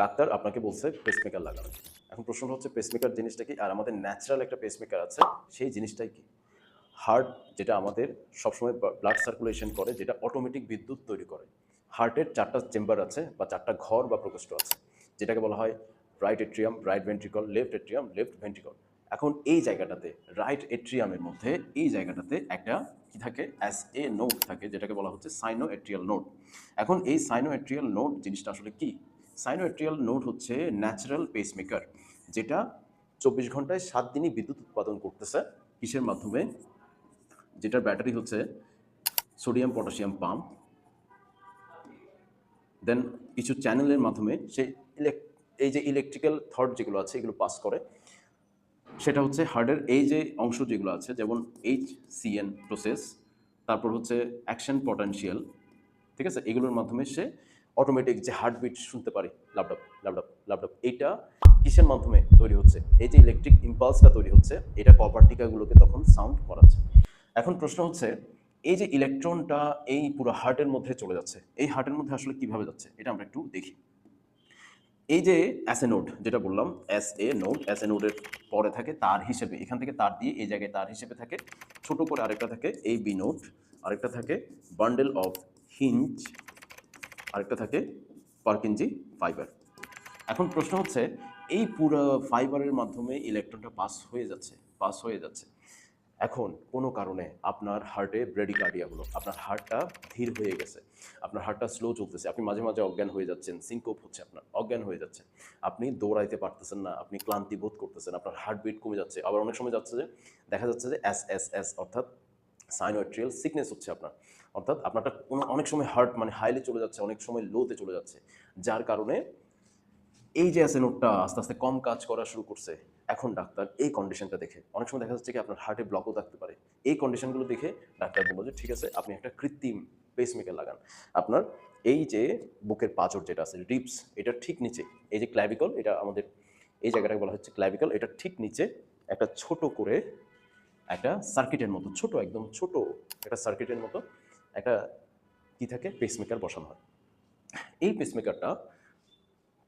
Doctor আপনাকে বলছে pacemaker লাগানো। এখন প্রশ্নটা হচ্ছে পেসমেকার জিনিসটা কি, আর আমাদের ন্যাচারাল একটা পেসমেকার আছে সেই জিনিসটাই কি? হার্ট যেটা আমাদের সবসময় ব্লাড সার্কুলেশন করে, যেটা অটোমেটিক বিদ্যুৎ তৈরি করে। হার্টের 4টা চেম্বার আছে বা 4টা ঘর বা প্রকোষ্ঠ আছে, যেটাকে বলা হয় right atrium, right ventricle, left atrium, left ventricle. এখন এই জায়গাটাতে রাইট এট্রিয়ামের মধ্যে এই জায়গাটাতে একটা কি থাকে, অ্যাস এ নোড থাকে, যেটাকে বলা হচ্ছে সাইনো এট্রিয়াল নোড। এখন এই সাইনো এট্রিয়াল নোড জিনিসটা আসলে কি? সাইনো এট্রিয়াল নোড হচ্ছে ন্যাচারাল পেসমেকার, যেটা 24 ঘন্টায় 7 দিনই বিদ্যুৎ উৎপাদন করতেছে। কিসের মাধ্যমে? যেটার ব্যাটারি হচ্ছে সোডিয়াম পটাশিয়াম পাম্প, দেন কিছু চ্যানেলের মাধ্যমে সে এই যে ইলেকট্রিক্যাল থট যেগুলো আছে এগুলো পাস করে। সেটা হচ্ছে হার্টের এই যে অংশ যেগুলো আছে, যেমন HCN প্রসেস, তারপর হচ্ছে অ্যাকশন পটেনশিয়াল, ঠিক আছে, এগুলোর মাধ্যমে সে অটোমেটিক যে হার্টবিট শুনতে পারে, লাপডাপ লাপডাপ লাপডাপ, এইটা কিসের মাধ্যমে তৈরি হচ্ছে? এই যে ইলেকট্রিক ইম্পালসটা তৈরি হচ্ছে, এটা কপার টিকাগুলোকে তখন সাউন্ড করাচ্ছে। এখন প্রশ্ন হচ্ছে, এই যে ইলেকট্রনটা এই পুরো হার্টের মধ্যে চলে যাচ্ছে, এই হার্টের মধ্যে আসলে কিভাবে যাচ্ছে এটা আমরা একটু দেখি। এই যে অ্যাসে নোড যেটা বললাম, অ্যাসে নোডের পরে থাকে তার হিসেবে, এখান থেকে তার দিয়ে এই জায়গায় তার হিসেবে থাকে, ছোট করে আরেকটা থাকে এই বি নোড, আরেকটা থাকে বান্ডেল অফ হিঞ্জ, আরেকটা থাকে পারকিনজি ফাইবার। এখন প্রশ্ন হচ্ছে, এই পুরো ফাইবারের মাধ্যমে ইলেকট্রনটা পাস হয়ে যাচ্ছে। এখন কোনো কারণে আপনার হার্টে ব্রেডিকার্ডিয়া হলো, আপনার হার্টটা ধীর হয়ে গেছে, আপনার হার্টটা স্লো চলতেছে, আপনি মাঝে মাঝে অজ্ঞান হয়ে যাচ্ছেন, সিনকোপ হচ্ছে, আপনার অজ্ঞান হয়ে যাচ্ছে, আপনি দৌড়াইতে পারতেছেন না, আপনি ক্লান্তি বোধ করতেছেন, আপনার হার্টবিট কমে যাচ্ছে, আবার অনেক সময় যাচ্ছে যে দেখা যাচ্ছে যে এস অর্থাৎ সাইনোয়েট্রিয়াল সিকনেস হচ্ছে আপনার, অর্থাৎ আপনারটা অনেক সময় হার্ট মানে হাইলে চলে যাচ্ছে, অনেক সময় লোতে চলে যাচ্ছে, যার কারণে এই যে আছে নোটটা আস্তে আস্তে কম কাজ করা শুরু করছে। এখন ডাক্তার এই কন্ডিশনটা দেখে, অনেক সময় দেখা যাচ্ছে কি আপনার হার্টে ব্লকও থাকতে পারে, এই কন্ডিশনগুলো দেখে ডাক্তার বললো যে ঠিক আছে আপনি একটা কৃত্রিম পেসমেকার লাগান। আপনার এই যে বুকের পাঁজর যেটা আছে রিবস, এটা ঠিক নিচে, এই যে ক্ল্যাভিকল, এটা আমাদের এই জায়গাটাকে বলা হচ্ছে ক্ল্যাভিকল, এটা ঠিক নিচে একটা ছোট করে একটা সার্কিটের মতো, ছোট একদম ছোট একটা সার্কিটের মতো একটা কি থাকে, পেসমেকার বসানো হয়। এই পেসমেকারটা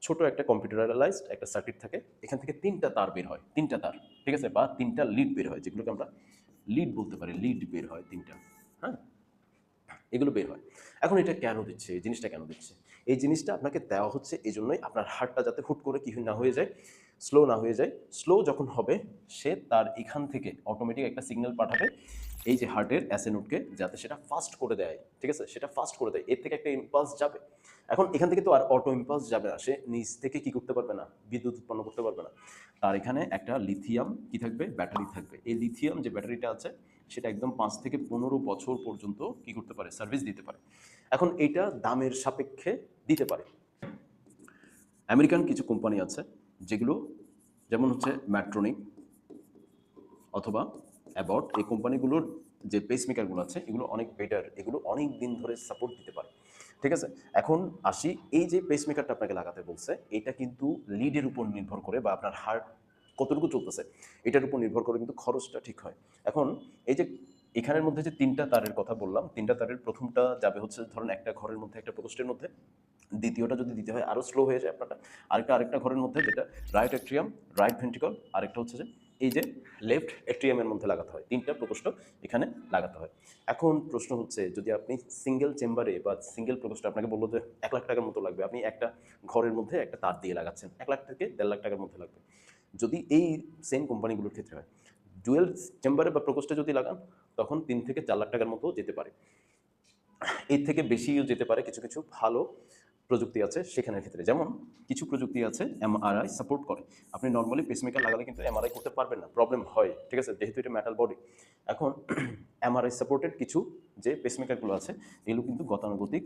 ছোট একটা কম্পিউটারালাইজড একটা সার্কিট থাকে, এখান থেকে 3টা তার বের হয়, 3টা তার, ঠিক আছে, বা 3টা লিড বের হয়, যেগুলোকে আমরা লিড বলতে পারি, লিড বের হয় 3টা। হ্যাঁ, এগুলো বের হয়। এখন এটা কেন দিচ্ছে, এই জিনিসটা কেন দিচ্ছে? এই জিনিসটা আপনাকে দেওয়া হচ্ছে এই জন্যই, আপনার হার্টটা যাতে হুট করে কি না হয়ে যায়, স্লো না হয়ে যায়। স্লো যখন হবে, সে তার এখান থেকে অটোমেটিক একটা সিগন্যাল পাঠাবে এই যে হার্টের অ্যাসেনোডকে, যাতে সেটা ফাস্ট করে দেয়, ঠিক আছে, সেটা ফাস্ট করে দেয়, এর থেকে একটা ইম্পালস যাবে। এখন এখান থেকে তো আর অটো ইম্পালস যাবে না, সে নিজ থেকে কি করতে পারবে না, বিদ্যুৎ উৎপন্ন করতে পারবে না। তার এখানে একটা লিথিয়াম কি থাকবে, ব্যাটারি থাকবে। এই লিথিয়াম যে ব্যাটারিটা আছে সেটা একদম 5 থেকে 15 বছর পর্যন্ত কি করতে পারে, সার্ভিস দিতে পারে। এখন এইটা দামের সাপেক্ষে দিতে পারে। আমেরিকান কিছু কোম্পানি আছে যেগুলো, যেমন হচ্ছে ম্যাট্রোনিক অথবা অ্যাবট, এই কোম্পানিগুলোর যে পেসমেকারগুলো আছে এগুলো অনেক বেটার, এগুলো অনেক দিন ধরে সাপোর্ট দিতে পারে, ঠিক আছে। এখন আসি, এই যে পেসমেকারটা আপনাকে লাগাতে বলছে, এটা কিন্তু লিডের উপর নির্ভর করে বা আপনার হার্ট কতটুকু চলতেছে এটার উপর নির্ভর করে কিন্তু খরচটা ঠিক হয়। এখন এই যে এখানের মধ্যে যে 3টা তারের কথা বললাম, 3টা তারের প্রথমটা যাবে হচ্ছে ধরুন একটা ঘরের মধ্যে, একটা প্রকোষ্ঠের মধ্যে, দ্বিতীয়টা যদি দিতে হয় আরও স্লো হয়ে যায় আপনারটা, আরেকটা ঘরের মধ্যে, যেটা রাইট এট্রিয়াম, রাইট ভেন্ট্রিকল, আরেকটা হচ্ছে যে এই যে লেফট এট্রিয়ামের মধ্যে লাগাতে হয়, 3টা প্রকোষ্ঠ এখানে লাগাতে হয়। এখন প্রশ্ন হচ্ছে, যদি আপনি সিঙ্গেল চেম্বারে বা সিঙ্গেল প্রকোষ্ঠে, আপনাকে বললো যে 1 লাখ টাকার মতো লাগবে, আপনি একটা ঘরের মধ্যে একটা তার দিয়ে লাগাচ্ছেন, 1 লাখ থেকে 1.5 লাখ টাকার মধ্যে লাগবে। যদি এই সেম কোম্পানিগুলোর ক্ষেত্রে হয়, ডুয়েল চেম্বারে বা প্রকোষ্ঠে যদি লাগান, তখন 3 থেকে 4 লাখ টাকার মতো যেতে পারে, এর থেকে বেশিও যেতে পারে। কিছু কিছু ভালো প্রযুক্তি আছে সেখানের ক্ষেত্রে, যেমন কিছু প্রযুক্তি আছে এমআরআই সাপোর্ট করে। আপনি নর্মালি পেসমেকার লাগালে কিন্তু এমআরআই করতে পারবেন না, প্রবলেম হয়, ঠিক আছে, যেহেতু এটা মেটাল বডি। এখন এমআরআই সাপোর্টেড কিছু যে পেসমেকারগুলো আছে এগুলো কিন্তু গতানুগতিক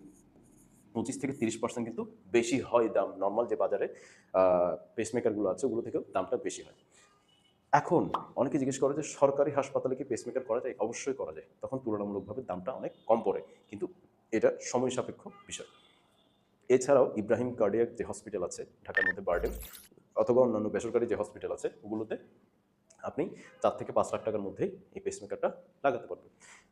25 থেকে 30% কিন্তু বেশি হয় দাম, নর্মাল যে বাজারে পেসমেকারগুলো আছে ওগুলো থেকেও দামটা বেশি হয়। এখন অনেকে জিজ্ঞেস করে যে সরকারি হাসপাতালে কি পেসমেকার করা যায়? অবশ্যই করা যায়, তখন তুলনামূলকভাবে দামটা অনেক কম পড়ে, কিন্তু এটা সময় সাপেক্ষ বিষয়। এছাড়াও ইব্রাহিম কার্ডিয়াক যে হসপিটাল আছে ঢাকার মধ্যে, বারডেম, অথবা অন্যান্য বেসরকারি যে হসপিটাল আছে ওগুলোতে আপনি 4 থেকে 5 লাখ টাকার মধ্যেই এই পেসমেকারটা লাগাতে পারবেন।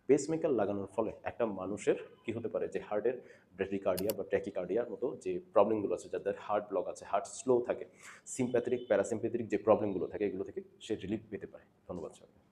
পেসমেকার লাগানোর ফলে একটা মানুষের কি হতে পারে যে হার্টের ব্রেডিকার্ডিয়া বা ট্র্যাকিকার্ডিয়ার মতো যে প্রবলেমগুলো আছে, যাদের হার্ট ব্লক আছে, হার্ট স্লো থাকে, সিম্প্যাথেটিক প্যারাসিম্প্যাথেটিক যে প্রবলেমগুলো থাকে, এগুলো থেকে সে রিলিফ পেতে পারে। ধন্যবাদ স্যার।